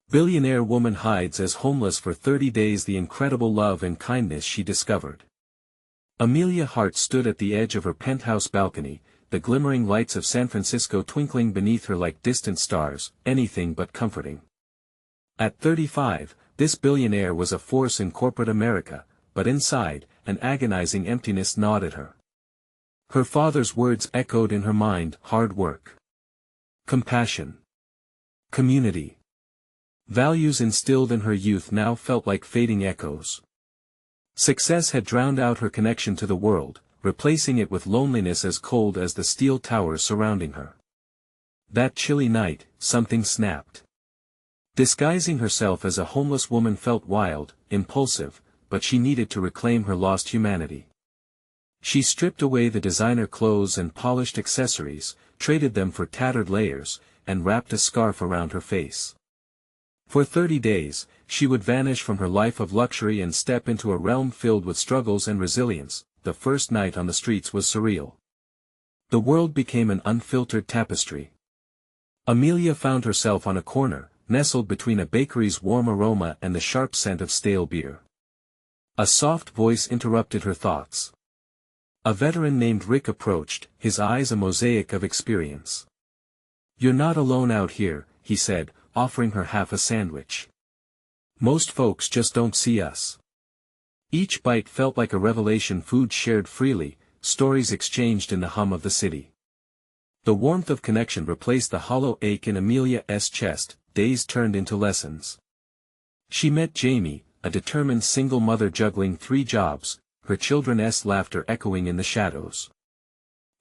Billionaire woman hides as homeless for 30 days. The incredible love and kindness she discovered. Amelia Hart stood at the edge of her penthouse balcony, the glimmering lights of San Francisco twinkling beneath her like distant stars, anything but comforting. At 35, this billionaire was a force in corporate America, but inside, an agonizing emptiness gnawed at her. Her father's words echoed in her mind: hard work, compassion, community. Values instilled in her youth now felt like fading echoes. Success had drowned out her connection to the world, replacing it with loneliness as cold as the steel towers surrounding her. That chilly night, something snapped. Disguising herself as a homeless woman felt wild, impulsive, but she needed to reclaim her lost humanity. She stripped away the designer clothes and polished accessories, traded them for tattered layers, and wrapped a scarf around her face. For 30 days, she would vanish from her life of luxury and step into a realm filled with struggles and resilience. The first night on the streets was surreal. The world became an unfiltered tapestry. Amelia found herself on a corner, nestled between a bakery's warm aroma and the sharp scent of stale beer. A soft voice interrupted her thoughts. A veteran named Rick approached, his eyes a mosaic of experience. "You're not alone out here," he said, offering her half a sandwich. "Most folks just don't see us." Each bite felt like a revelation: food shared freely, stories exchanged in the hum of the city. The warmth of connection replaced the hollow ache in Amelia's chest. Days turned into lessons. She met Jamie, a determined single mother juggling 3 jobs, her children's laughter echoing in the shadows.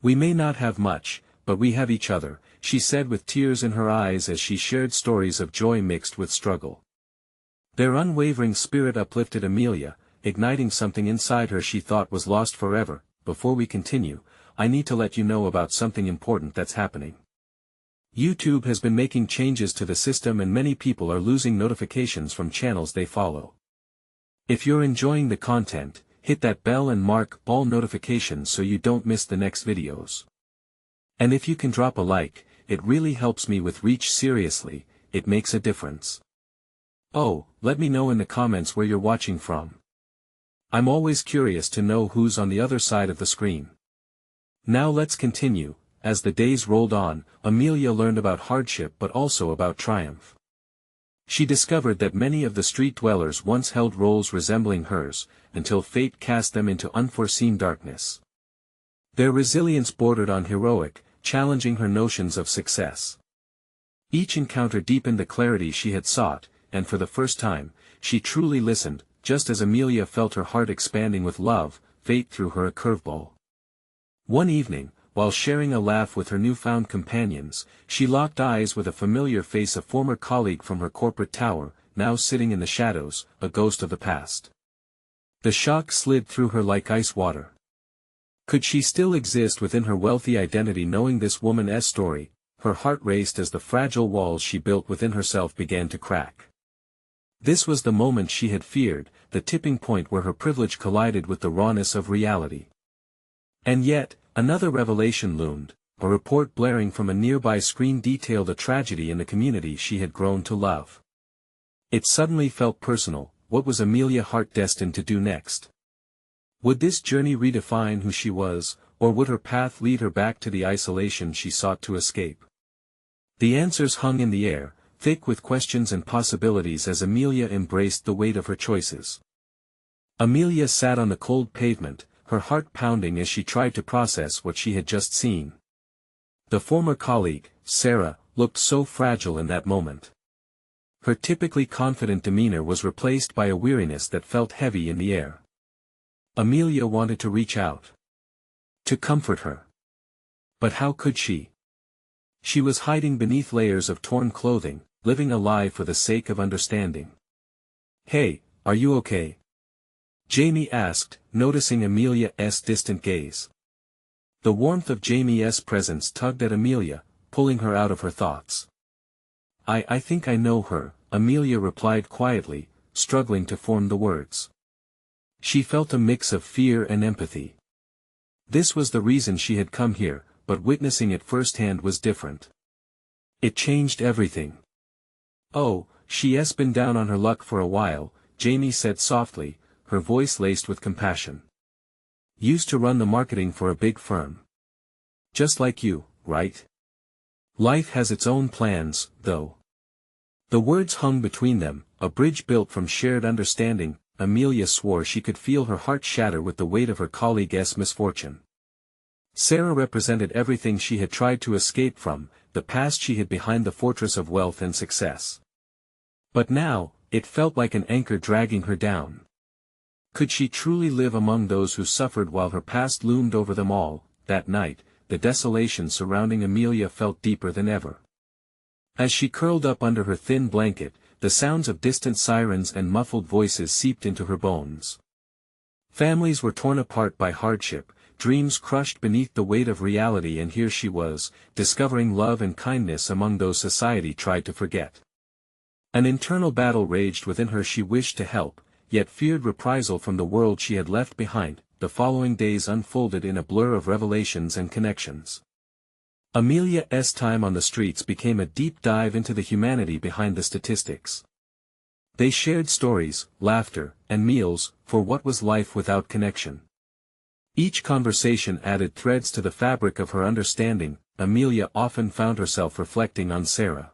"We may not have much, but we have each other," she said with tears in her eyes as she shared stories of joy mixed with struggle. Their unwavering spirit uplifted Amelia, igniting something inside her she thought was lost forever. "Before we continue, I need to let you know about something important that's happening. YouTube has been making changes to the system and many people are losing notifications from channels they follow. If you're enjoying the content, hit that bell and mark all notifications so you don't miss the next videos. And if you can drop a like, it really helps me with reach. Seriously, it makes a difference. Oh, let me know in the comments where you're watching from. I'm always curious to know who's on the other side of the screen." Now let's continue. As the days rolled on, Amelia learned about hardship but also about triumph. She discovered that many of the street dwellers once held roles resembling hers, until fate cast them into unforeseen darkness. Their resilience bordered on heroic, challenging her notions of success. Each encounter deepened the clarity she had sought, and for the first time, she truly listened. Just as Amelia felt her heart expanding with love, fate threw her a curveball. One evening, while sharing a laugh with her newfound companions, she locked eyes with a familiar face: a former colleague from her corporate tower, now sitting in the shadows, a ghost of the past. The shock slid through her like ice water. Could she still exist within her wealthy identity? Knowing this woman's story, her heart raced as the fragile walls she built within herself began to crack. This was the moment she had feared, the tipping point where her privilege collided with the rawness of reality. And yet, another revelation loomed. A report blaring from a nearby screen detailed a tragedy in the community she had grown to love. It suddenly felt personal. What was Amelia Hart destined to do next? Would this journey redefine who she was, or would her path lead her back to the isolation she sought to escape? The answers hung in the air, thick with questions and possibilities as Amelia embraced the weight of her choices. Amelia sat on the cold pavement, her heart pounding as she tried to process what she had just seen. The former colleague, Sarah, looked so fragile in that moment. Her typically confident demeanor was replaced by a weariness that felt heavy in the air. Amelia wanted to reach out, to comfort her. But how could she? She was hiding beneath layers of torn clothing, living a lie for the sake of understanding. "Hey, are you okay?" Jamie asked, noticing Amelia's distant gaze. The warmth of Jamie's presence tugged at Amelia, pulling her out of her thoughts. I think I know her," Amelia replied quietly, struggling to form the words. She felt a mix of fear and empathy. This was the reason she had come here, but witnessing it firsthand was different. It changed everything. "Oh, she's been down on her luck for a while, Jamie said softly, her voice laced with compassion. Used to run the marketing for a big firm. Just like you, right? Life has its own plans, though. The words hung between them, a bridge built from shared understanding. Amelia swore she could feel her heart shatter with the weight of her colleague's misfortune. Sarah represented everything she had tried to escape from, the past she hid behind the fortress of wealth and success. But now, it felt like an anchor dragging her down. Could she truly live among those who suffered while her past loomed over them all? That night, the desolation surrounding Amelia felt deeper than ever. As she curled up under her thin blanket, the sounds of distant sirens and muffled voices seeped into her bones. Families were torn apart by hardship, dreams crushed beneath the weight of reality, and here she was, discovering love and kindness among those society tried to forget. An internal battle raged within her. She wished to help, yet feared reprisal from the world she had left behind. The following days unfolded in a blur of revelations and connections. Amelia's time on the streets became a deep dive into the humanity behind the statistics. They shared stories, laughter, and meals, for what was life without connection? Each conversation added threads to the fabric of her understanding. Amelia often found herself reflecting on Sarah.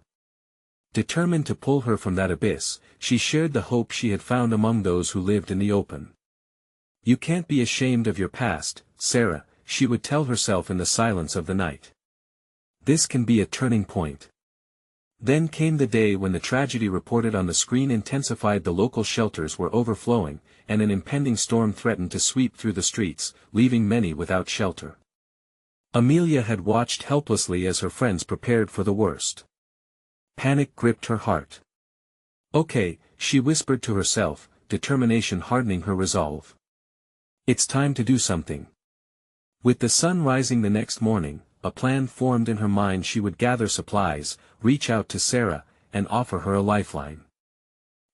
Determined to pull her from that abyss, she shared the hope she had found among those who lived in the open. You can't be ashamed of your past, Sarah, she would tell herself in the silence of the night. This can be a turning point. Then came the day when the tragedy reported on the screen intensified. The local shelters were overflowing, and an impending storm threatened to sweep through the streets, leaving many without shelter. Amelia had watched helplessly as her friends prepared for the worst. Panic gripped her heart. Okay, she whispered to herself, determination hardening her resolve. It's time to do something. With the sun rising the next morning, a plan formed in her mind. She would gather supplies, reach out to Sarah, and offer her a lifeline.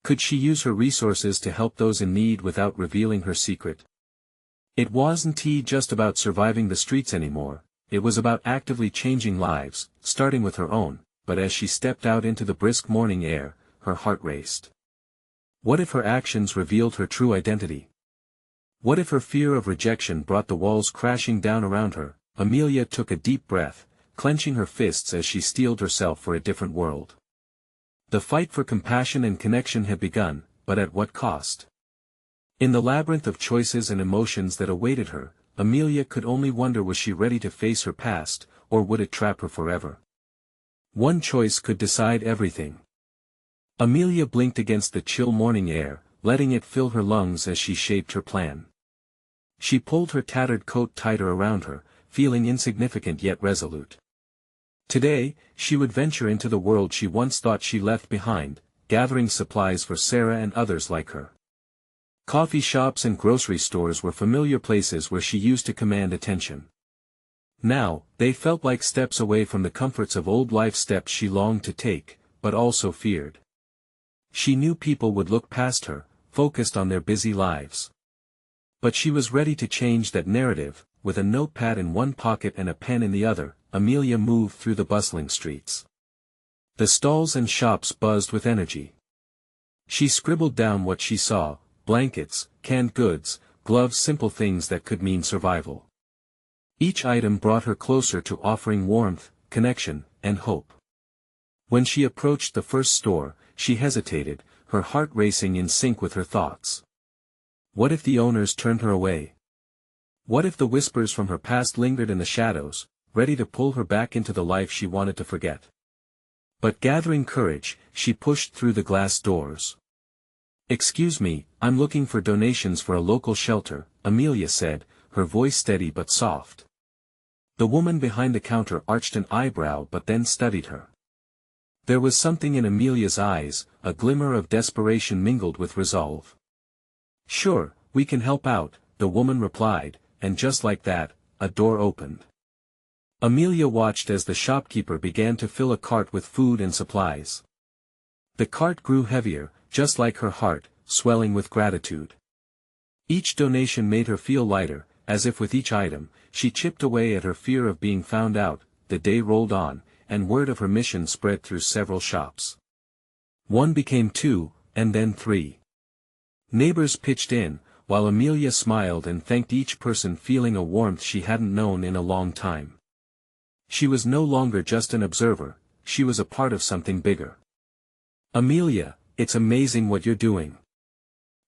Could she use her resources to help those in need without revealing her secret? It wasn't just about surviving the streets anymore, it was about actively changing lives, starting with her own. But as she stepped out into the brisk morning air, her heart raced. What if her actions revealed her true identity? What if her fear of rejection brought the walls crashing down around her? Amelia took a deep breath, clenching her fists as she steeled herself for a different world. The fight for compassion and connection had begun, but at what cost? In the labyrinth of choices and emotions that awaited her, Amelia could only wonder, was she ready to face her past, or would it trap her forever? One choice could decide everything. Amelia blinked against the chill morning air, letting it fill her lungs as she shaped her plan. She pulled her tattered coat tighter around her, feeling insignificant yet resolute. Today, she would venture into the world she once thought she left behind, gathering supplies for Sarah and others like her. Coffee shops and grocery stores were familiar places where she used to command attention. Now, they felt like steps away from the comforts of old life, steps she longed to take, but also feared. She knew people would look past her, focused on their busy lives. But she was ready to change that narrative. With a notepad in one pocket and a pen in the other, Amelia moved through the bustling streets. The stalls and shops buzzed with energy. She scribbled down what she saw: blankets, canned goods, gloves, simple things that could mean survival. Each item brought her closer to offering warmth, connection, and hope. When she approached the first store, she hesitated, her heart racing in sync with her thoughts. What if the owners turned her away? What if the whispers from her past lingered in the shadows, ready to pull her back into the life she wanted to forget? But gathering courage, she pushed through the glass doors. Excuse me, I'm looking for donations for a local shelter, Amelia said, her voice steady but soft. The woman behind the counter arched an eyebrow but then studied her. There was something in Amelia's eyes, a glimmer of desperation mingled with resolve. Sure, we can help out, the woman replied, and just like that, a door opened. Amelia watched as the shopkeeper began to fill a cart with food and supplies. The cart grew heavier, just like her heart, swelling with gratitude. Each donation made her feel lighter, as if with each item, she chipped away at her fear of being found out. The day rolled on, and word of her mission spread through several shops. One became two, and then three. Neighbors pitched in, while Amelia smiled and thanked each person, feeling a warmth she hadn't known in a long time. She was no longer just an observer, she was a part of something bigger. "Amelia, it's amazing what you're doing,"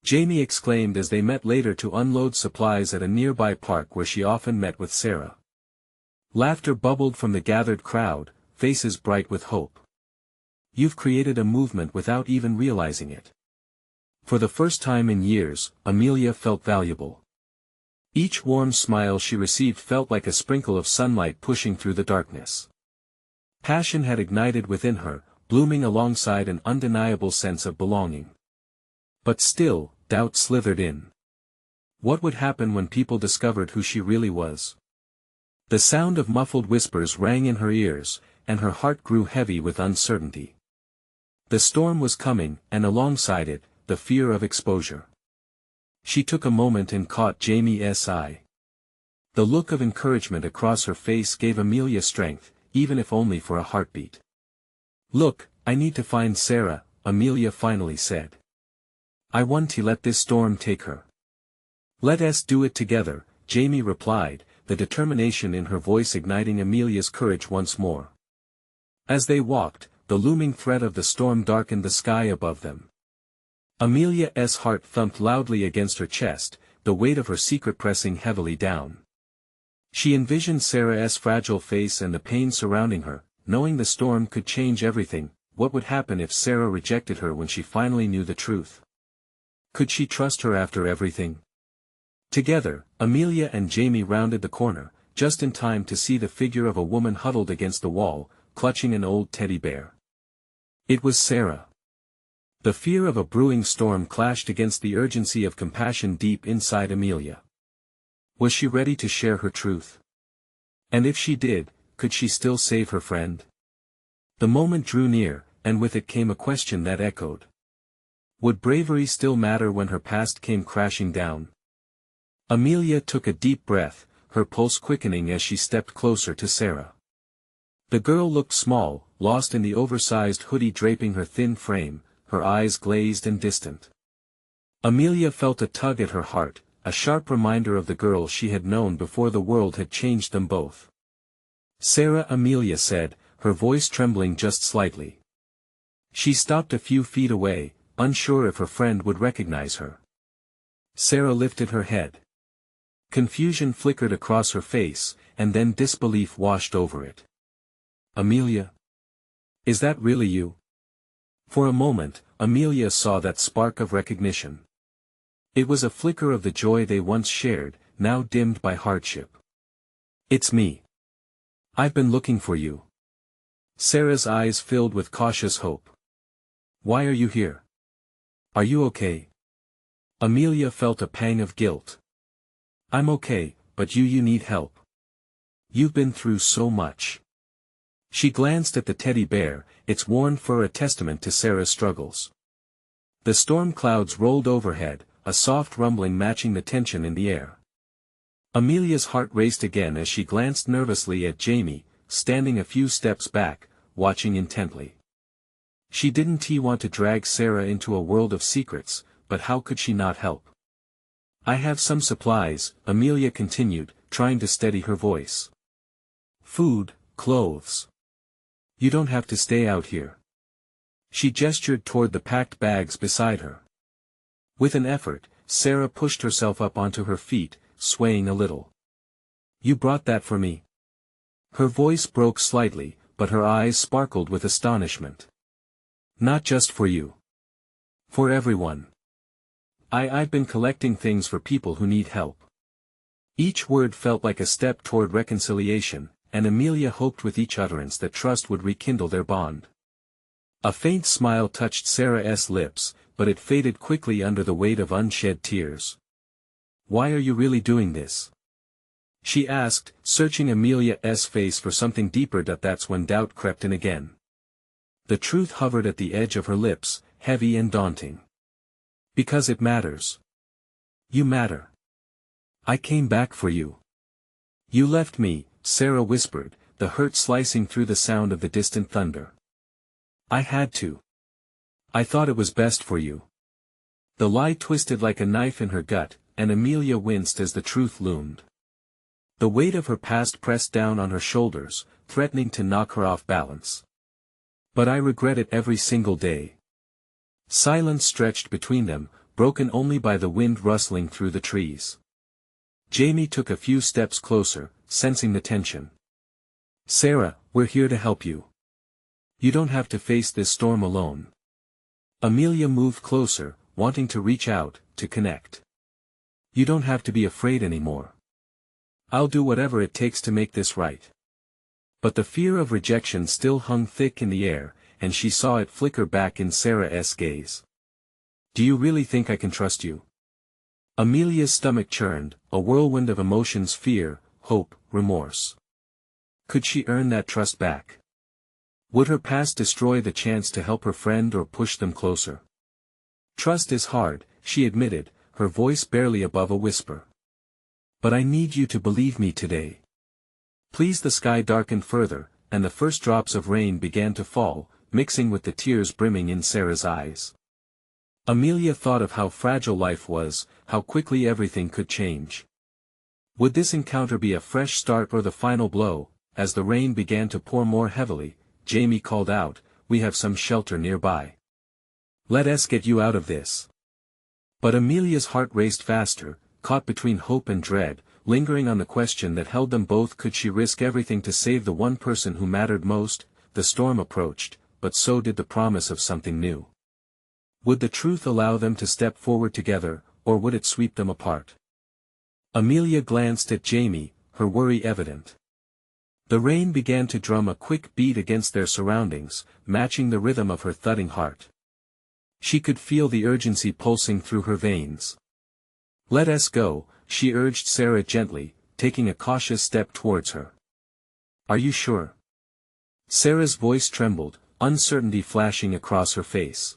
Jamie exclaimed as they met later to unload supplies at a nearby park where she often met with Sarah. Laughter bubbled from the gathered crowd, faces bright with hope. "You've created a movement without even realizing it." For the first time in years, Amelia felt valuable. Each warm smile she received felt like a sprinkle of sunlight pushing through the darkness. Passion had ignited within her, blooming alongside an undeniable sense of belonging. But still, doubt slithered in. What would happen when people discovered who she really was? The sound of muffled whispers rang in her ears, and her heart grew heavy with uncertainty. The storm was coming, and alongside it, the fear of exposure. She took a moment and caught Jamie's eye. The look of encouragement across her face gave Amelia strength, even if only for a heartbeat. "Look, I need to find Sarah," Amelia finally said. "I want to let this storm take her." "Let us do it together," Jamie replied, the determination in her voice igniting Amelia's courage once more. As they walked, the looming threat of the storm darkened the sky above them. Amelia's heart thumped loudly against her chest, the weight of her secret pressing heavily down. She envisioned Sarah's fragile face and the pain surrounding her, knowing the storm could change everything. What would happen if Sarah rejected her when she finally knew the truth? Could she trust her after everything? Together, Amelia and Jamie rounded the corner, just in time to see the figure of a woman huddled against the wall, clutching an old teddy bear. It was Sarah. The fear of a brewing storm clashed against the urgency of compassion deep inside Amelia. Was she ready to share her truth? And if she did, could she still save her friend? The moment drew near, and with it came a question that echoed. Would bravery still matter when her past came crashing down? Amelia took a deep breath, her pulse quickening as she stepped closer to Sarah. The girl looked small, lost in the oversized hoodie draping her thin frame, her eyes glazed and distant. Amelia felt a tug at her heart, a sharp reminder of the girl she had known before the world had changed them both. "Sarah," Amelia said, her voice trembling just slightly. She stopped a few feet away, unsure if her friend would recognize her. Sarah lifted her head. Confusion flickered across her face, and then disbelief washed over it. "Amelia? Is that really you?" For a moment, Amelia saw that spark of recognition. It was a flicker of the joy they once shared, now dimmed by hardship. "It's me. I've been looking for you." Sarah's eyes filled with cautious hope. "Why are you here? Are you okay?" Amelia felt a pang of guilt. "I'm okay, but you need help. You've been through so much." She glanced at the teddy bear, its worn fur a testament to Sarah's struggles. The storm clouds rolled overhead, a soft rumbling matching the tension in the air. Amelia's heart raced again as she glanced nervously at Jamie, standing a few steps back, watching intently. She didn't want to drag Sarah into a world of secrets, but how could she not help? "I have some supplies," Amelia continued, trying to steady her voice. "Food, clothes. You don't have to stay out here." She gestured toward the packed bags beside her. With an effort, Sarah pushed herself up onto her feet, swaying a little. "You brought that for me?" Her voice broke slightly, but her eyes sparkled with astonishment. "Not just for you. For everyone. I've been collecting things for people who need help." Each word felt like a step toward reconciliation, and Amelia hoped with each utterance that trust would rekindle their bond. A faint smile touched Sarah's lips, but it faded quickly under the weight of unshed tears. "Why are you really doing this?" she asked, searching Amelia's face for something deeper. That's when doubt crept in again. The truth hovered at the edge of her lips, heavy and daunting. "Because it matters. You matter. I came back for you. You left me," Sarah whispered, the hurt slicing through the sound of the distant thunder. "I had to." I thought it was best for you. The lie twisted like a knife in her gut, and Amelia winced as the truth loomed. The weight of her past pressed down on her shoulders, threatening to knock her off balance. But I regret it every single day. Silence stretched between them, broken only by the wind rustling through the trees. Jamie took a few steps closer, sensing the tension. Sarah, we're here to help you. You don't have to face this storm alone. Amelia moved closer, wanting to reach out, to connect. You don't have to be afraid anymore. I'll do whatever it takes to make this right. But the fear of rejection still hung thick in the air, and she saw it flicker back in Sarah's gaze. Do you really think I can trust you? Amelia's stomach churned, a whirlwind of emotions: fear, hope, remorse. Could she earn that trust back? Would her past destroy the chance to help her friend or push them closer? Trust is hard, she admitted, her voice barely above a whisper. But I need you to believe me today. Please. The sky darkened further, and the first drops of rain began to fall, mixing with the tears brimming in Sarah's eyes. Amelia thought of how fragile life was, how quickly everything could change. Would this encounter be a fresh start or the final blow? As the rain began to pour more heavily, Jamie called out, "We have some shelter nearby. Let us get you out of this." But Amelia's heart raced faster, caught between hope and dread, lingering on the question that held them both: could she risk everything to save the one person who mattered most? The storm approached, but so did the promise of something new. Would the truth allow them to step forward together, or would it sweep them apart? Amelia glanced at Jamie, her worry evident. The rain began to drum a quick beat against their surroundings, matching the rhythm of her thudding heart. She could feel the urgency pulsing through her veins. Let us go, she urged Sarah gently, taking a cautious step towards her. Are you sure? Sarah's voice trembled, uncertainty flashing across her face.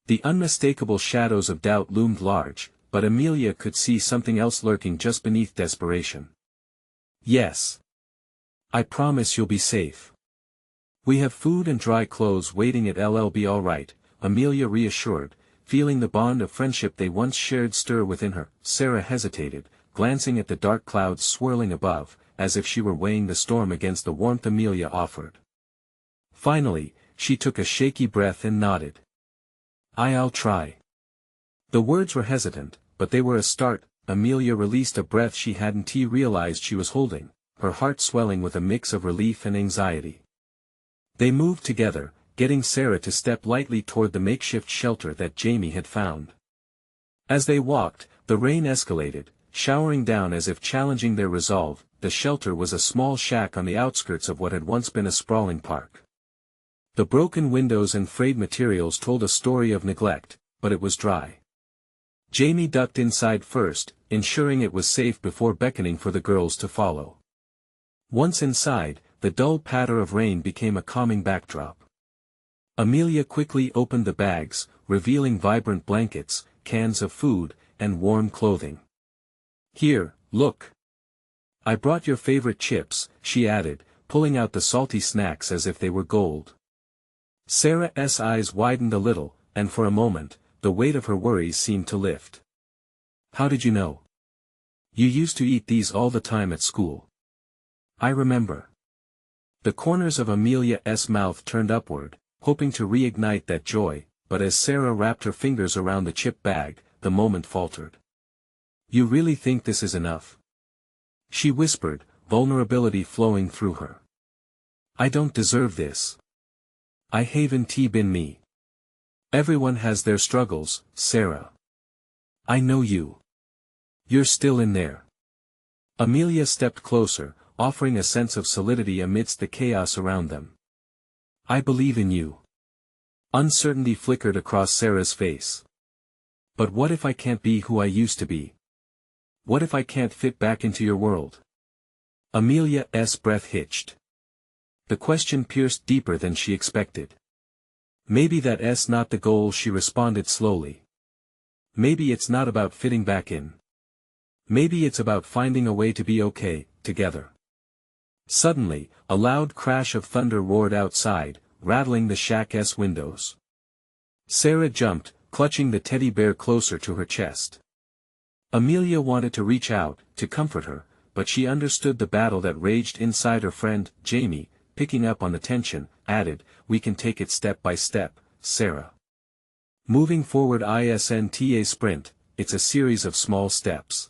The unmistakable shadows of doubt loomed large, but Amelia could see something else lurking just beneath desperation. Yes. I promise you'll be safe. We have food and dry clothes waiting. It'll be all right, Amelia reassured, feeling the bond of friendship they once shared stir within her. Sarah hesitated, glancing at the dark clouds swirling above, as if she were weighing the storm against the warmth Amelia offered. Finally, she took a shaky breath and nodded. I'll try. The words were hesitant, but they were a start. Amelia released a breath she hadn't realized she was holding, her heart swelling with a mix of relief and anxiety. They moved together, getting Sarah to step lightly toward the makeshift shelter that Jamie had found. As they walked, the rain escalated, showering down as if challenging their resolve. The shelter was a small shack on the outskirts of what had once been a sprawling park. The broken windows and frayed materials told a story of neglect, but it was dry. Jamie ducked inside first, ensuring it was safe before beckoning for the girls to follow. Once inside, the dull patter of rain became a calming backdrop. Amelia quickly opened the bags, revealing vibrant blankets, cans of food, and warm clothing. Here, look. I brought your favorite chips, she added, pulling out the salty snacks as if they were gold. Sarah's eyes widened a little, and for a moment, the weight of her worries seemed to lift. How did you know? You used to eat these all the time at school. I remember. The corners of Amelia's mouth turned upward, hoping to reignite that joy, but as Sarah wrapped her fingers around the chip bag, the moment faltered. You really think this is enough? She whispered, vulnerability flowing through her. I don't deserve this. I haven't been me. Everyone has their struggles, Sarah. I know you. You're still in there. Amelia stepped closer, offering a sense of solidity amidst the chaos around them. I believe in you. Uncertainty flickered across Sarah's face. But what if I can't be who I used to be? What if I can't fit back into your world? Amelia's breath hitched. The question pierced deeper than she expected. Maybe that's not the goal, she responded slowly. Maybe it's not about fitting back in. Maybe it's about finding a way to be okay, together. Suddenly, a loud crash of thunder roared outside, rattling the shack's windows. Sarah jumped, clutching the teddy bear closer to her chest. Amelia wanted to reach out, to comfort her, but she understood the battle that raged inside her friend. Jamie, picking up on the tension, added, "We can take it step by step, Sarah. Moving forward isn't a sprint, it's a series of small steps."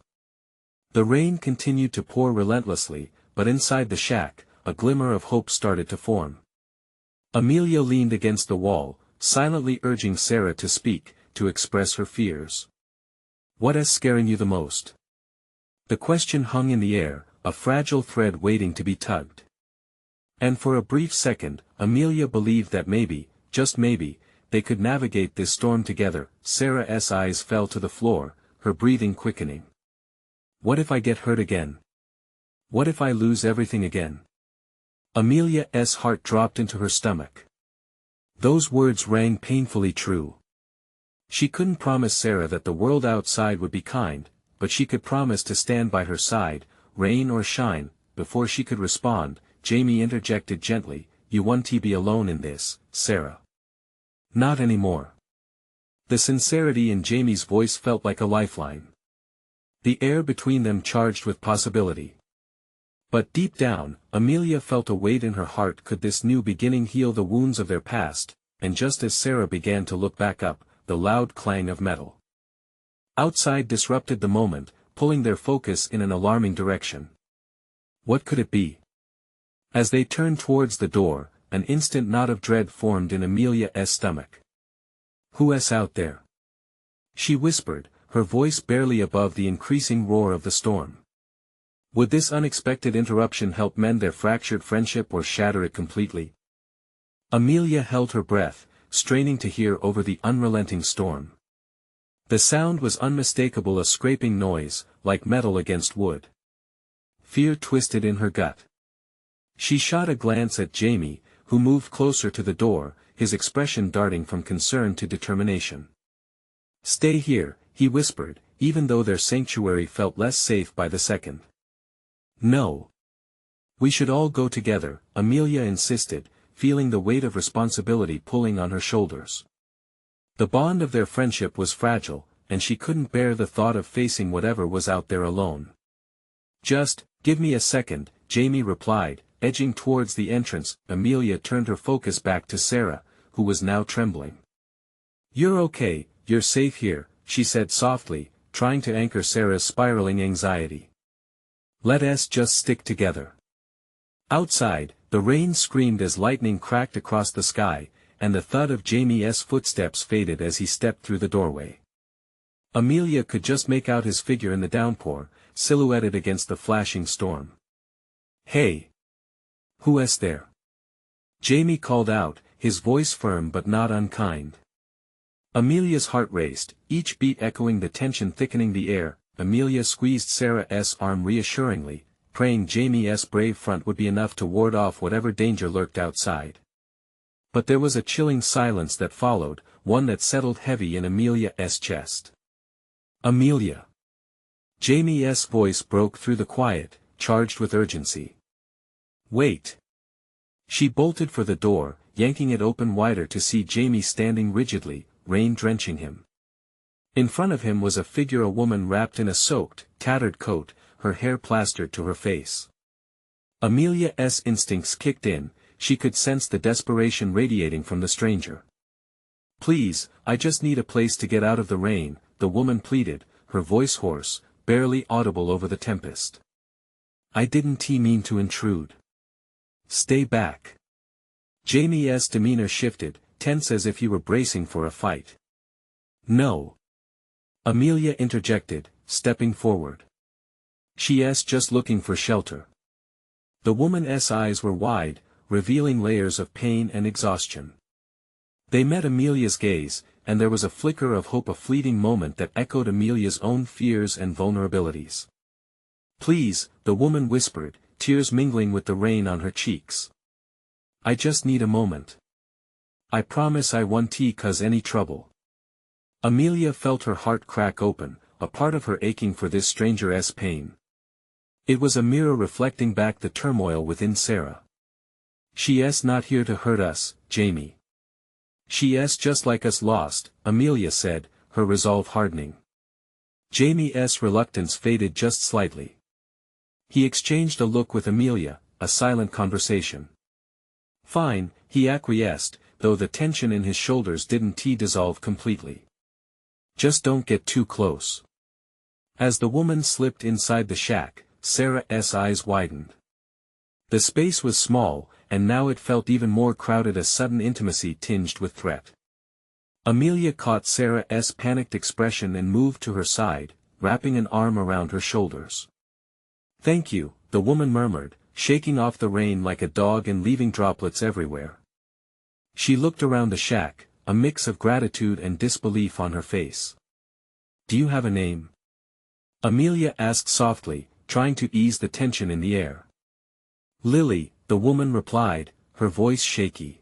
The rain continued to pour relentlessly, but inside the shack, a glimmer of hope started to form. Amelia leaned against the wall, silently urging Sarah to speak, to express her fears. "What's scaring you the most?" The question hung in the air, a fragile thread waiting to be tugged. And for a brief second, Amelia believed that maybe, just maybe, they could navigate this storm together. Sarah's eyes fell to the floor, her breathing quickening. "What if I get hurt again? What if I lose everything again?" Amelia's heart dropped into her stomach. Those words rang painfully true. She couldn't promise Sarah that the world outside would be kind, but she could promise to stand by her side, rain or shine. Before she could respond, Jamie interjected gently, "You won't be alone in this, Sarah. Not anymore." The sincerity in Jamie's voice felt like a lifeline. The air between them charged with possibility. But deep down, Amelia felt a weight in her heart. Could this new beginning heal the wounds of their past? And just as Sarah began to look back up, the loud clang of metal outside disrupted the moment, pulling their focus in an alarming direction. What could it be? As they turned towards the door, an instant knot of dread formed in Amelia's stomach. "Who's out there?" she whispered, her voice barely above the increasing roar of the storm. Would this unexpected interruption help mend their fractured friendship or shatter it completely? Amelia held her breath, straining to hear over the unrelenting storm. The sound was unmistakable, a scraping noise, like metal against wood. Fear twisted in her gut. She shot a glance at Jamie, who moved closer to the door, his expression darting from concern to determination. "Stay here," he whispered, even though their sanctuary felt less safe by the second. "No. We should all go together," Amelia insisted, feeling the weight of responsibility pulling on her shoulders. The bond of their friendship was fragile, and she couldn't bear the thought of facing whatever was out there alone. "Just, give me a second," Jamie replied, edging towards the entrance. Amelia turned her focus back to Sarah, who was now trembling. "You're okay, you're safe here," she said softly, trying to anchor Sarah's spiraling anxiety. "Let's just stick together." Outside, the rain screamed as lightning cracked across the sky, and the thud of Jamie's footsteps faded as he stepped through the doorway. Amelia could just make out his figure in the downpour, silhouetted against the flashing storm. "Hey! Who's there?" Jamie called out, his voice firm but not unkind. Amelia's heart raced, each beat echoing the tension thickening the air. Amelia squeezed Sarah's arm reassuringly, praying Jamie's brave front would be enough to ward off whatever danger lurked outside. But there was a chilling silence that followed, one that settled heavy in Amelia's chest. "Amelia!" Jamie's voice broke through the quiet, charged with urgency. "Wait!" She bolted for the door, yanking it open wider to see Jamie standing rigidly, rain drenching him. In front of him was a figure, a woman wrapped in a soaked, tattered coat, her hair plastered to her face. Amelia's instincts kicked in, she could sense the desperation radiating from the stranger. "Please, I just need a place to get out of the rain," the woman pleaded, her voice hoarse, barely audible over the tempest. "I didn't mean to intrude. Stay back." Jamie's demeanor shifted, tense as if he were bracing for a fight. "No," Amelia interjected, stepping forward. "She's just looking for shelter." The woman's eyes were wide, revealing layers of pain and exhaustion. They met Amelia's gaze, and there was a flicker of hope, a fleeting moment that echoed Amelia's own fears and vulnerabilities. "Please," the woman whispered, tears mingling with the rain on her cheeks. "I just need a moment. I promise I won't cause any trouble." Amelia felt her heart crack open, a part of her aching for this stranger's pain. It was a mirror reflecting back the turmoil within Sarah. "She's not here to hurt us, Jamie. She's just like us lost, Amelia said, her resolve hardening. Jamie's reluctance faded just slightly. He exchanged a look with Amelia, a silent conversation. Fine, he acquiesced, though the tension in his shoulders didn't dissolve completely. Just don't get too close. As the woman slipped inside the shack, Sarah's eyes widened. The space was small, and now it felt even more crowded, a sudden intimacy tinged with threat. Amelia caught Sarah's panicked expression and moved to her side, wrapping an arm around her shoulders. Thank you, the woman murmured, shaking off the rain like a dog and leaving droplets everywhere. She looked around the shack, a mix of gratitude and disbelief on her face. Do you have a name? Amelia asked softly, trying to ease the tension in the air. Lily, the woman replied, her voice shaky.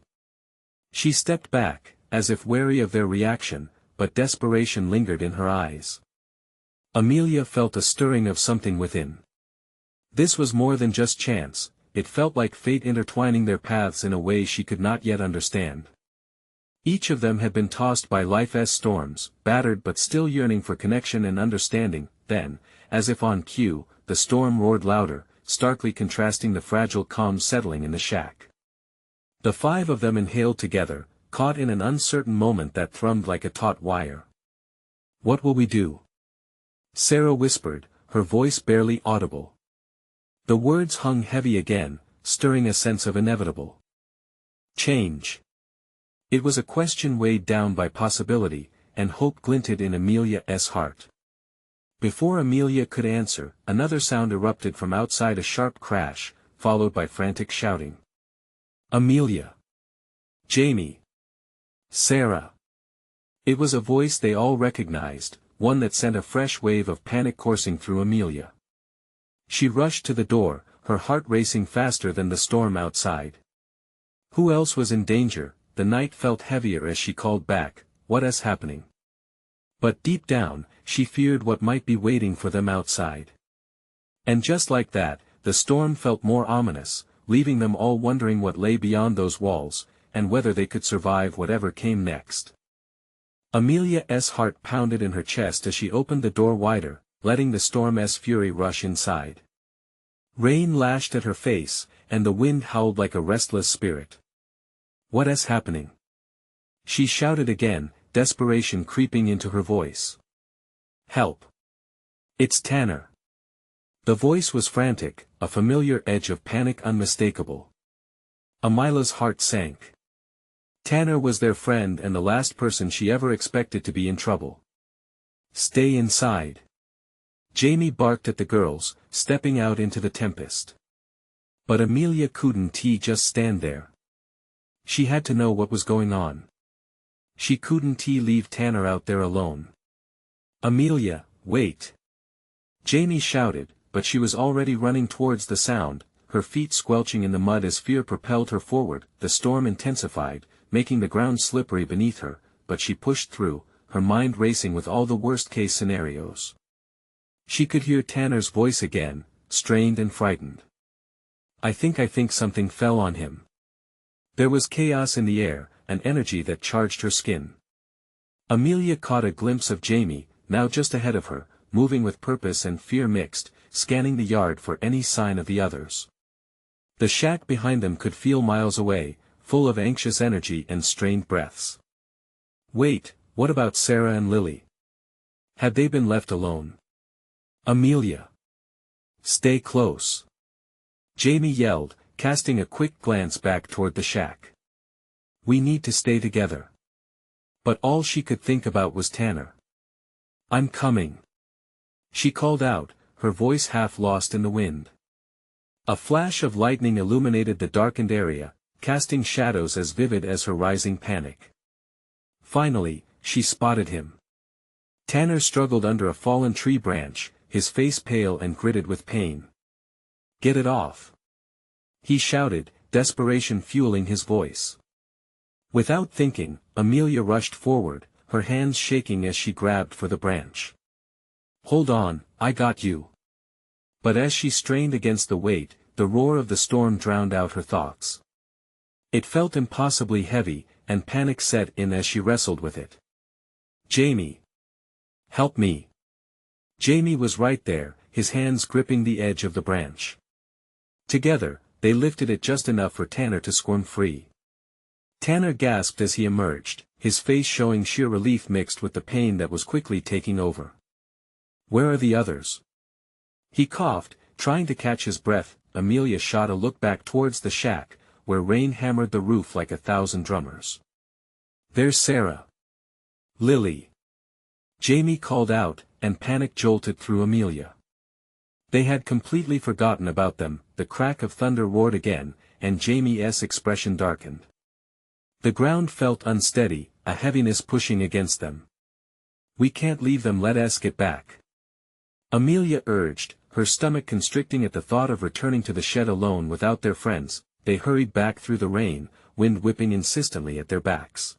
She stepped back, as if wary of their reaction, but desperation lingered in her eyes. Amelia felt a stirring of something within. This was more than just chance, it felt like fate intertwining their paths in a way she could not yet understand. Each of them had been tossed by life's storms, battered but still yearning for connection and understanding. Then, as if on cue, the storm roared louder, starkly contrasting the fragile calm settling in the shack. The five of them inhaled together, caught in an uncertain moment that thrummed like a taut wire. What will we do? Sarah whispered, her voice barely audible. The words hung heavy again, stirring a sense of inevitable change. It was a question weighed down by possibility, and hope glinted in Amelia's heart. Before Amelia could answer, another sound erupted from outside, a sharp crash, followed by frantic shouting. Amelia! Jamie! Sarah! It was a voice they all recognized, one that sent a fresh wave of panic coursing through Amelia. She rushed to the door, her heart racing faster than the storm outside. Who else was in danger? The night felt heavier as she called back, "What is happening?" But deep down, she feared what might be waiting for them outside. And just like that, the storm felt more ominous, leaving them all wondering what lay beyond those walls, and whether they could survive whatever came next. Amelia's heart pounded in her chest as she opened the door wider, letting the storm's fury rush inside. Rain lashed at her face, and the wind howled like a restless spirit. What is happening? She shouted again, desperation creeping into her voice. Help! It's Tanner! The voice was frantic, a familiar edge of panic unmistakable. Amelia's heart sank. Tanner was their friend and the last person she ever expected to be in trouble. Stay inside. Jamie barked at the girls, stepping out into the tempest. But Amelia couldn't just stand there. She had to know what was going on. She couldn't leave Tanner out there alone. Amelia, wait! Jamie shouted, but she was already running towards the sound, her feet squelching in the mud as fear propelled her forward. The storm intensified, making the ground slippery beneath her, but she pushed through, her mind racing with all the worst-case scenarios. She could hear Tanner's voice again, strained and frightened. I think something fell on him. There was chaos in the air, an energy that charged her skin. Amelia caught a glimpse of Jamie, now just ahead of her, moving with purpose and fear mixed, scanning the yard for any sign of the others. The shack behind them could feel miles away, full of anxious energy and strained breaths. Wait, what about Sarah and Lily? Had they been left alone? Amelia! Stay close! Jamie yelled, casting a quick glance back toward the shack. We need to stay together. But all she could think about was Tanner. I'm coming. She called out, her voice half lost in the wind. A flash of lightning illuminated the darkened area, casting shadows as vivid as her rising panic. Finally, she spotted him. Tanner struggled under a fallen tree branch, his face pale and gritted with pain. Get it off! He shouted, desperation fueling his voice. Without thinking, Amelia rushed forward, her hands shaking as she grabbed for the branch. Hold on, I got you. But as she strained against the weight, the roar of the storm drowned out her thoughts. It felt impossibly heavy, and panic set in as she wrestled with it. "Jamie! Help me!" Jamie was right there, his hands gripping the edge of the branch. Together, they lifted it just enough for Tanner to squirm free. Tanner gasped as he emerged, his face showing sheer relief mixed with the pain that was quickly taking over. "Where are the others?" He coughed, trying to catch his breath. Amelia shot a look back towards the shack, where rain hammered the roof like 1,000 drummers. "There's Sarah. Lily." Jamie called out, and panic jolted through Amelia. They had completely forgotten about them. The crack of thunder roared again, and Jamie's expression darkened. The ground felt unsteady, a heaviness pushing against them. "We can't leave them, let us get back," Amelia urged, her stomach constricting at the thought of returning to the shed alone without their friends. They hurried back through the rain, wind whipping insistently at their backs.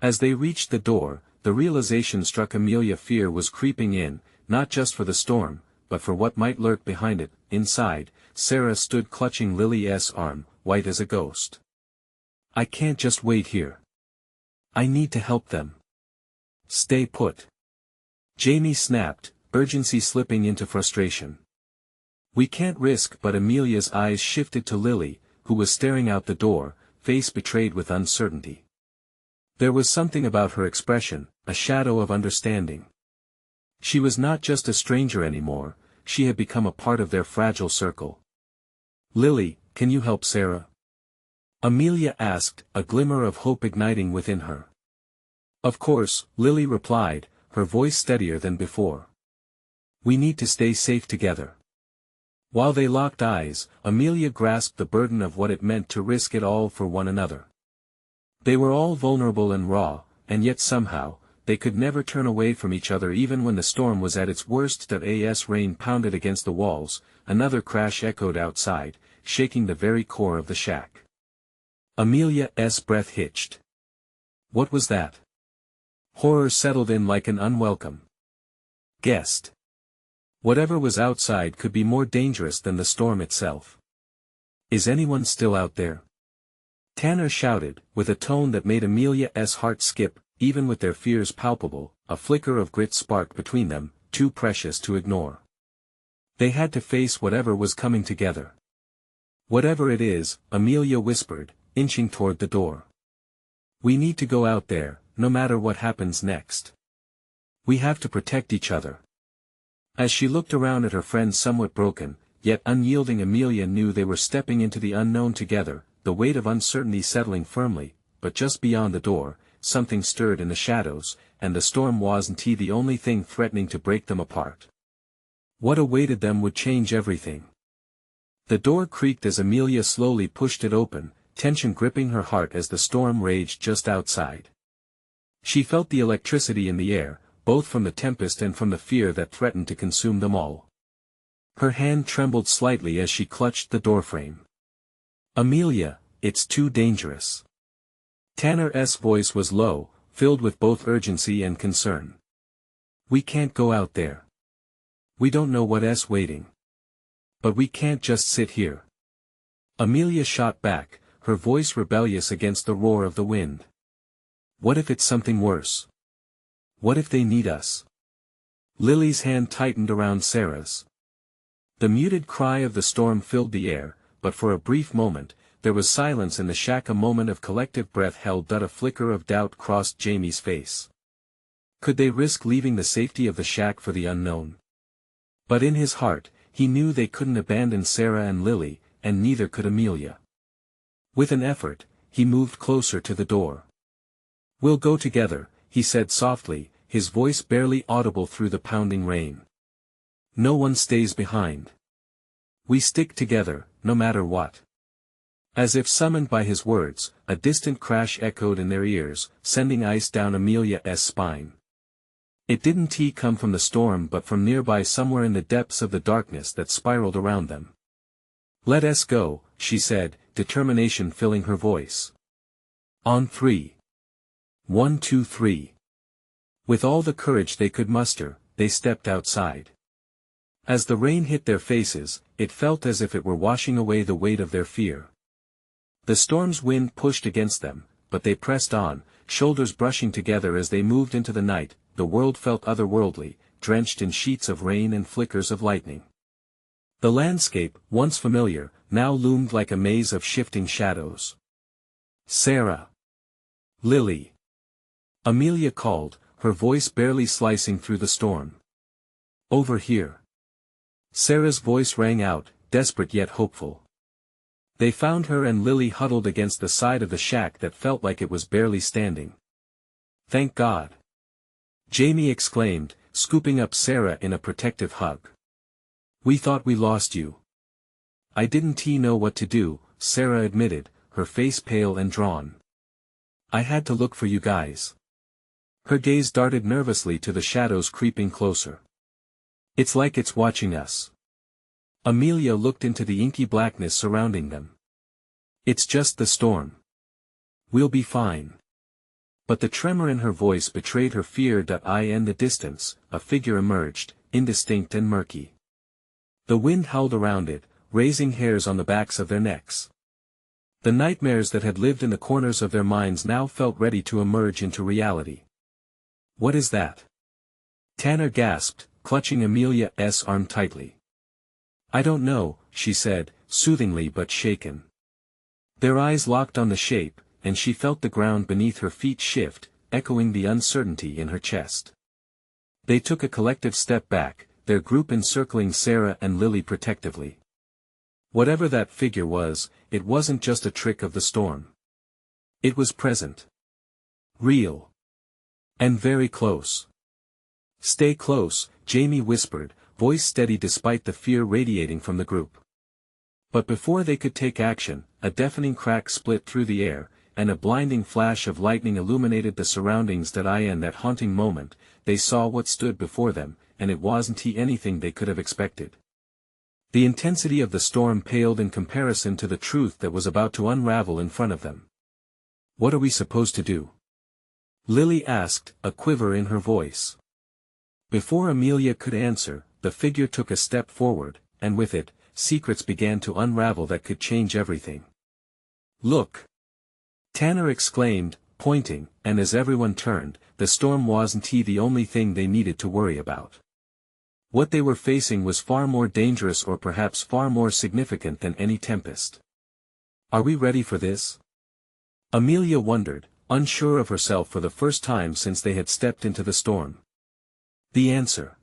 As they reached the door, the realization struck Amelia: fear was creeping in, not just for the storm, but for what might lurk behind it. Inside, Sarah stood clutching Lily's arm, white as a ghost. "I can't just wait here. I need to help them." "Stay put," Jamie snapped, urgency slipping into frustration. "We can't risk," but Amelia's eyes shifted to Lily, who was staring out the door, face betrayed with uncertainty. There was something about her expression, a shadow of understanding. She was not just a stranger anymore, she had become a part of their fragile circle. "Lily, can you help Sarah?" Amelia asked, a glimmer of hope igniting within her. "Of course," Lily replied, her voice steadier than before. "We need to stay safe together." While they locked eyes, Amelia grasped the burden of what it meant to risk it all for one another. They were all vulnerable and raw, and yet somehow, they could never turn away from each other even when the storm was at its worst. As rain pounded against the walls, another crash echoed outside, shaking the very core of the shack. Amelia's breath hitched. What was that? Horror settled in like an unwelcome guest. Whatever was outside could be more dangerous than the storm itself. "Is anyone still out there?" Tanner shouted, with a tone that made Amelia's heart skip. Even with their fears palpable, a flicker of grit sparked between them, too precious to ignore. They had to face whatever was coming together. "Whatever it is," Amelia whispered, inching toward the door. "We need to go out there, no matter what happens next. We have to protect each other." As she looked around at her friends, somewhat broken, yet unyielding, Amelia knew they were stepping into the unknown together, the weight of uncertainty settling firmly. But just beyond the door, something stirred in the shadows, and the storm wasn't the only thing threatening to break them apart. What awaited them would change everything. The door creaked as Amelia slowly pushed it open, tension gripping her heart as the storm raged just outside. She felt the electricity in the air, both from the tempest and from the fear that threatened to consume them all. Her hand trembled slightly as she clutched the doorframe. "Amelia, it's too dangerous." Tanner's voice was low, filled with both urgency and concern. "We can't go out there. We don't know what's waiting. But we can't just sit here." Amelia shot back, her voice rebellious against the roar of the wind. "What if it's something worse? What if they need us?" Lily's hand tightened around Sarah's. The muted cry of the storm filled the air, but for a brief moment, there was silence in the shack, a moment of collective breath held. A flicker of doubt crossed Jamie's face. Could they risk leaving the safety of the shack for the unknown? But in his heart, he knew they couldn't abandon Sarah and Lily, and neither could Amelia. With an effort, he moved closer to the door. "We'll go together," he said softly, his voice barely audible through the pounding rain. "No one stays behind. We stick together, no matter what." As if summoned by his words, a distant crash echoed in their ears, sending ice down Amelia's spine. It didn't come from the storm but from nearby, somewhere in the depths of the darkness that spiraled around them. "Let us go," she said, determination filling her voice. "On 3. 1, 2, 3. With all the courage they could muster, they stepped outside. As the rain hit their faces, it felt as if it were washing away the weight of their fear. The storm's wind pushed against them, but they pressed on, shoulders brushing together as they moved into the night. The world felt otherworldly, drenched in sheets of rain and flickers of lightning. The landscape, once familiar, now loomed like a maze of shifting shadows. "Sarah!" "Lily!" Amelia called, her voice barely slicing through the storm. "Over here!" Sarah's voice rang out, desperate yet hopeful. They found her and Lily huddled against the side of the shack that felt like it was barely standing. "Thank God!" Jamie exclaimed, scooping up Sarah in a protective hug. "We thought we lost you." "I didn't know what to do," Sarah admitted, her face pale and drawn. "I had to look for you guys." Her gaze darted nervously to the shadows creeping closer. "It's like it's watching us." Amelia looked into the inky blackness surrounding them. "It's just the storm. We'll be fine." But the tremor in her voice betrayed her fear. In the distance, a figure emerged, indistinct and murky. The wind howled around it, raising hairs on the backs of their necks. The nightmares that had lived in the corners of their minds now felt ready to emerge into reality. "What is that?" Tanner gasped, clutching Amelia's arm tightly. "I don't know," she said, soothingly but shaken. Their eyes locked on the shape, and she felt the ground beneath her feet shift, echoing the uncertainty in her chest. They took a collective step back, their group encircling Sarah and Lily protectively. Whatever that figure was, it wasn't just a trick of the storm. It was present. Real. And very close. "Stay close," Jamie whispered, voice steady despite the fear radiating from the group. But before they could take action, a deafening crack split through the air, and a blinding flash of lightning illuminated the surroundings. In that haunting moment, they saw what stood before them, and it wasn't anything they could have expected. The intensity of the storm paled in comparison to the truth that was about to unravel in front of them. "What are we supposed to do?" Lily asked, a quiver in her voice. Before Amelia could answer, the figure took a step forward, and with it, secrets began to unravel that could change everything. "Look!" Tanner exclaimed, pointing, and as everyone turned, the storm wasn't the only thing they needed to worry about. What they were facing was far more dangerous, or perhaps far more significant than any tempest. "Are we ready for this?" Amelia wondered, unsure of herself for the first time since they had stepped into the storm. The answer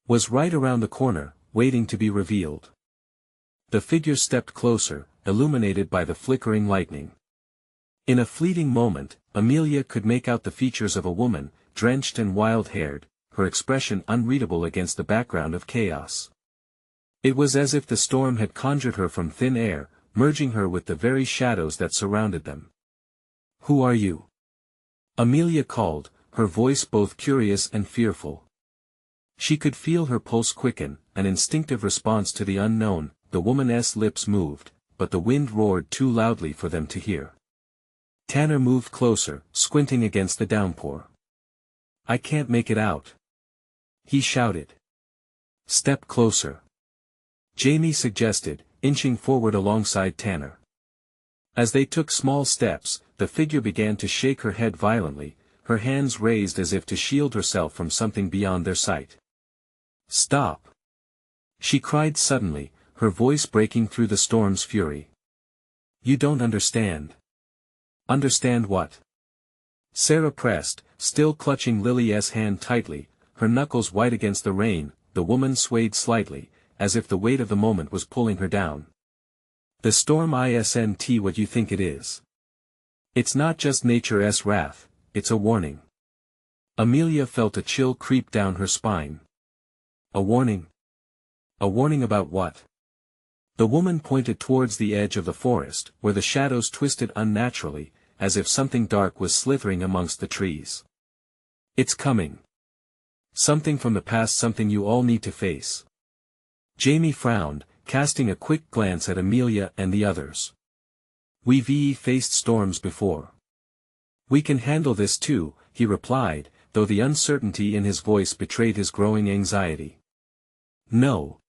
was right around the corner, waiting to be revealed. The figure stepped closer, illuminated by the flickering lightning. In a fleeting moment, Amelia could make out the features of a woman, drenched and wild-haired, her expression unreadable against the background of chaos. It was as if the storm had conjured her from thin air, merging her with the very shadows that surrounded them. "Who are you?" Amelia called, her voice both curious and fearful. She could feel her pulse quicken, an instinctive response to the unknown. The woman's lips moved, but the wind roared too loudly for them to hear. Tanner moved closer, squinting against the downpour. "I can't make it out," he shouted. "Step closer," Jamie suggested, inching forward alongside Tanner. As they took small steps, the figure began to shake her head violently, her hands raised as if to shield herself from something beyond their sight. "Stop!" she cried suddenly, her voice breaking through the storm's fury. "You don't understand." "Understand what?" Sarah pressed, still clutching Lily's hand tightly, her knuckles white against the rain. The woman swayed slightly, as if the weight of the moment was pulling her down. "The storm isn't what you think it is. It's not just nature's wrath, it's a warning." Amelia felt a chill creep down her spine. "A warning? A warning about what?" The woman pointed towards the edge of the forest, where the shadows twisted unnaturally, as if something dark was slithering amongst the trees. "It's coming. Something from the past, something you all need to face." Jamie frowned, casting a quick glance at Amelia and the others. "We've faced storms before. We can handle this too," he replied, though the uncertainty in his voice betrayed his growing anxiety. "No!"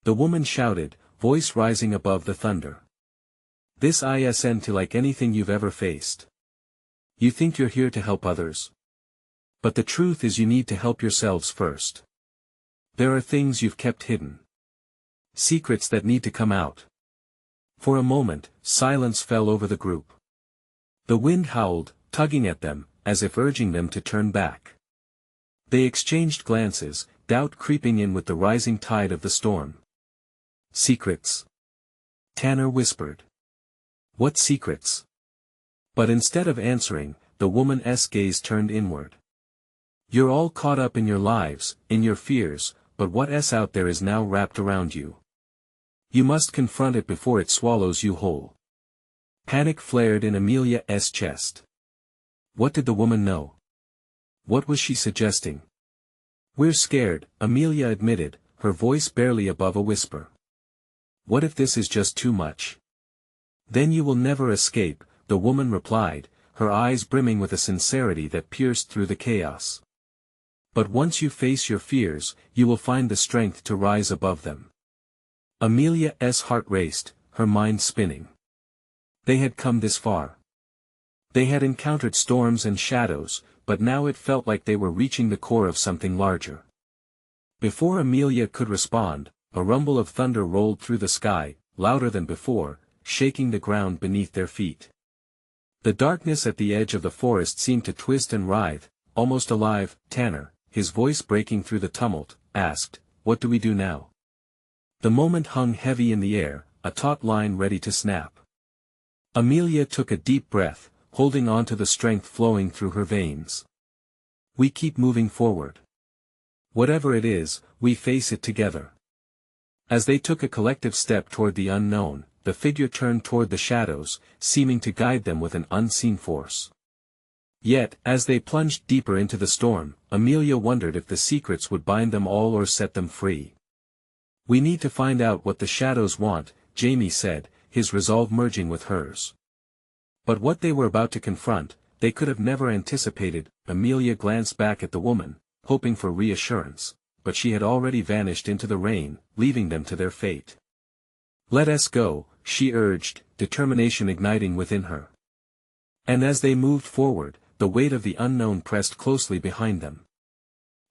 the woman shouted, voice rising above the thunder. This isn't like anything you've ever faced. You think you're here to help others. But the truth is you need to help yourselves first. There are things you've kept hidden. Secrets that need to come out. For a moment, silence fell over the group. The wind howled, tugging at them, as if urging them to turn back. They exchanged glances, doubt creeping in with the rising tide of the storm. Secrets? Tanner whispered. What secrets? But instead of answering, the woman's gaze turned inward. You're all caught up in your lives, in your fears, but what's out there is now wrapped around you. You must confront it before it swallows you whole. Panic flared in Amelia's chest. What did the woman know? What was she suggesting? We're scared, Amelia admitted, her voice barely above a whisper. What if this is just too much? Then you will never escape, the woman replied, her eyes brimming with a sincerity that pierced through the chaos. But once you face your fears, you will find the strength to rise above them. Amelia's heart raced, her mind spinning. They had come this far. They had encountered storms and shadows, but now it felt like they were reaching the core of something larger. Before Amelia could respond, a rumble of thunder rolled through the sky, louder than before, shaking the ground beneath their feet. The darkness at the edge of the forest seemed to twist and writhe, almost alive. Tanner, his voice breaking through the tumult, asked, "What do we do now?" The moment hung heavy in the air, a taut line ready to snap. Amelia took a deep breath, holding on to the strength flowing through her veins. We keep moving forward. Whatever it is, we face it together. As they took a collective step toward the unknown, the figure turned toward the shadows, seeming to guide them with an unseen force. Yet, as they plunged deeper into the storm, Amelia wondered if the secrets would bind them all or set them free. We need to find out what the shadows want, Jamie said, his resolve merging with hers. But what they were about to confront, they could have never anticipated. Amelia glanced back at the woman, hoping for reassurance, but she had already vanished into the rain, leaving them to their fate. Let us go, she urged, determination igniting within her. And as they moved forward, the weight of the unknown pressed closely behind them.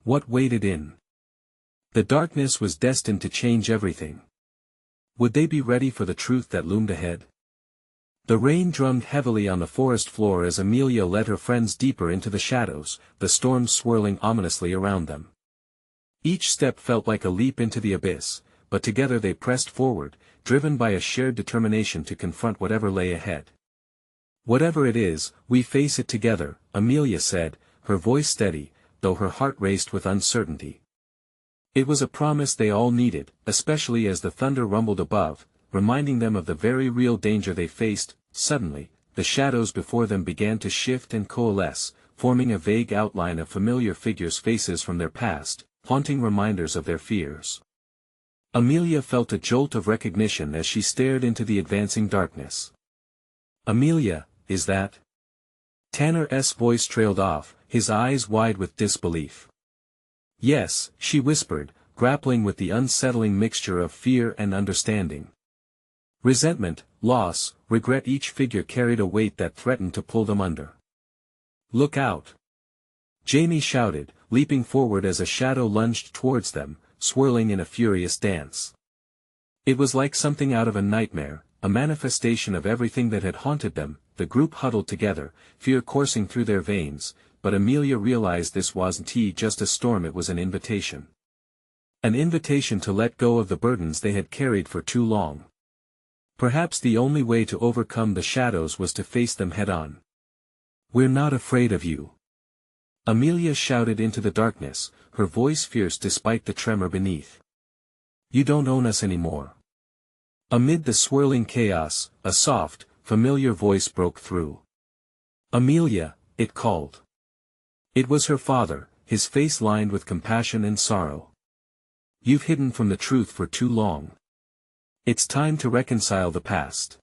What waited in? The darkness was destined to change everything. Would they be ready for the truth that loomed ahead? The rain drummed heavily on the forest floor as Amelia led her friends deeper into the shadows, the storm swirling ominously around them. Each step felt like a leap into the abyss, but together they pressed forward, driven by a shared determination to confront whatever lay ahead. Whatever it is, we face it together, Amelia said, her voice steady, though her heart raced with uncertainty. It was a promise they all needed, especially as the thunder rumbled above, reminding them of the very real danger they faced. Suddenly, the shadows before them began to shift and coalesce, forming a vague outline of familiar figures' faces from their past, haunting reminders of their fears. Amelia felt a jolt of recognition as she stared into the advancing darkness. Amelia, is that? Tanner's voice trailed off, his eyes wide with disbelief. Yes, she whispered, grappling with the unsettling mixture of fear and understanding. Resentment, loss, regret, each figure carried a weight that threatened to pull them under. Look out! Jamie shouted, leaping forward as a shadow lunged towards them, swirling in a furious dance. It was like something out of a nightmare, a manifestation of everything that had haunted them. The group huddled together, fear coursing through their veins, but Amelia realized this wasn't just a storm, it was an invitation. An invitation to let go of the burdens they had carried for too long. Perhaps the only way to overcome the shadows was to face them head-on. We're not afraid of you. Amelia shouted into the darkness, her voice fierce despite the tremor beneath. You don't own us anymore. Amid the swirling chaos, a soft, familiar voice broke through. Amelia, it called. It was her father, his face lined with compassion and sorrow. You've hidden from the truth for too long. It's time to reconcile the past.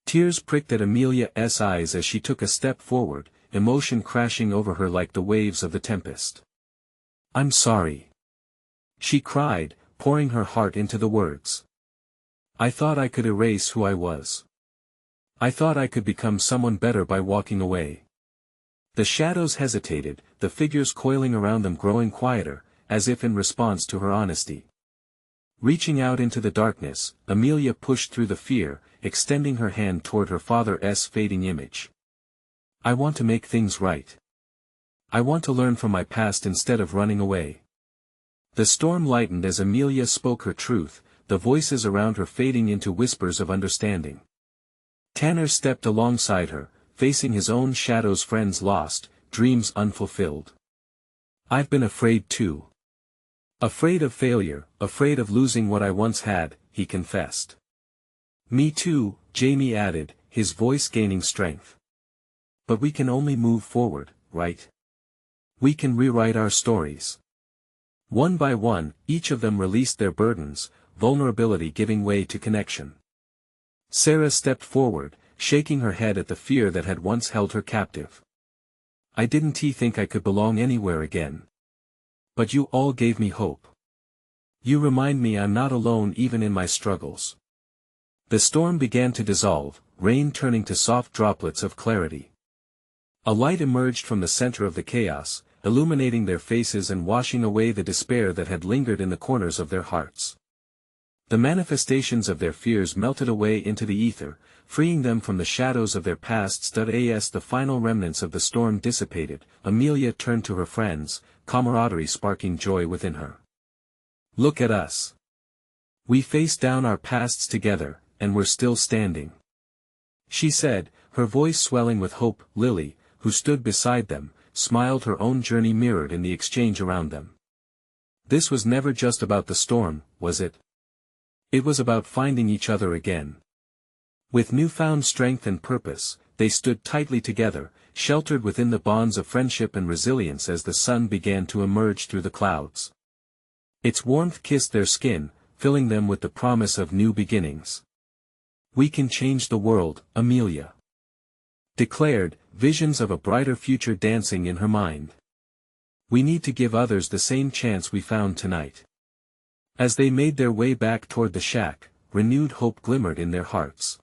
Tears pricked at Amelia's eyes as she took a step forward, emotion crashing over her like the waves of the tempest. I'm sorry. She cried, pouring her heart into the words. I thought I could erase who I was. I thought I could become someone better by walking away. The shadows hesitated, the figures coiling around them growing quieter, as if in response to her honesty. Reaching out into the darkness, Amelia pushed through the fear, extending her hand toward her father's fading image. I want to make things right. I want to learn from my past instead of running away. The storm lightened as Amelia spoke her truth, the voices around her fading into whispers of understanding. Tanner stepped alongside her, facing his own shadows, friends lost, dreams unfulfilled. I've been afraid too. Afraid of failure, afraid of losing what I once had, he confessed. Me too, Jamie added, his voice gaining strength. But we can only move forward, right? We can rewrite our stories. One by one, each of them released their burdens, vulnerability giving way to connection. Sarah stepped forward, shaking her head at the fear that had once held her captive. I didn't think I could belong anywhere again. But you all gave me hope. You remind me I'm not alone even in my struggles. The storm began to dissolve, rain turning to soft droplets of clarity. A light emerged from the center of the chaos, illuminating their faces and washing away the despair that had lingered in the corners of their hearts. The manifestations of their fears melted away into the ether, freeing them from the shadows of their pasts. As the final remnants of the storm dissipated, Amelia turned to her friends, camaraderie sparking joy within her. Look at us. We faced down our pasts together, and we're still standing. She said, her voice swelling with hope. Lily, who stood beside them, smiled, her own journey mirrored in the exchange around them. This was never just about the storm, was it? It was about finding each other again. With newfound strength and purpose, they stood tightly together, sheltered within the bonds of friendship and resilience as the sun began to emerge through the clouds. Its warmth kissed their skin, filling them with the promise of new beginnings. We can change the world, Amelia declared, visions of a brighter future dancing in her mind. We need to give others the same chance we found tonight. As they made their way back toward the shack, renewed hope glimmered in their hearts.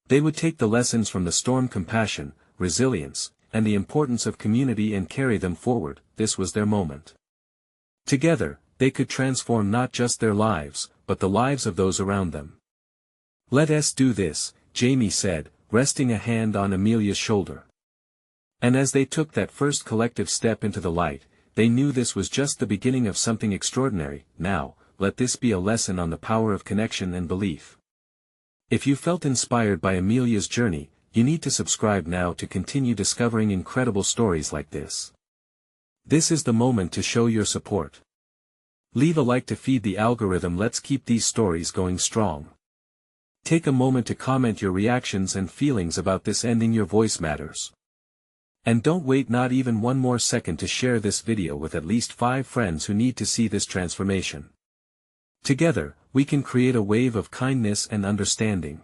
They would take the lessons from the storm: compassion, resilience, and the importance of community and carry them forward. This was their moment. Together, they could transform not just their lives, but the lives of those around them. Let us do this, Jamie said, resting a hand on Amelia's shoulder. And as they took that first collective step into the light, they knew this was just the beginning of something extraordinary. Now, let this be a lesson on the power of connection and belief. If you felt inspired by Amelia's journey, you need to subscribe now to continue discovering incredible stories like this. This is the moment to show your support. Leave a like to feed the algorithm. Let's keep these stories going strong. Take a moment to comment your reactions and feelings about this ending. Your voice matters. And don't wait not even one more second to share this video with at least 5 friends who need to see this transformation. Together, we can create a wave of kindness and understanding.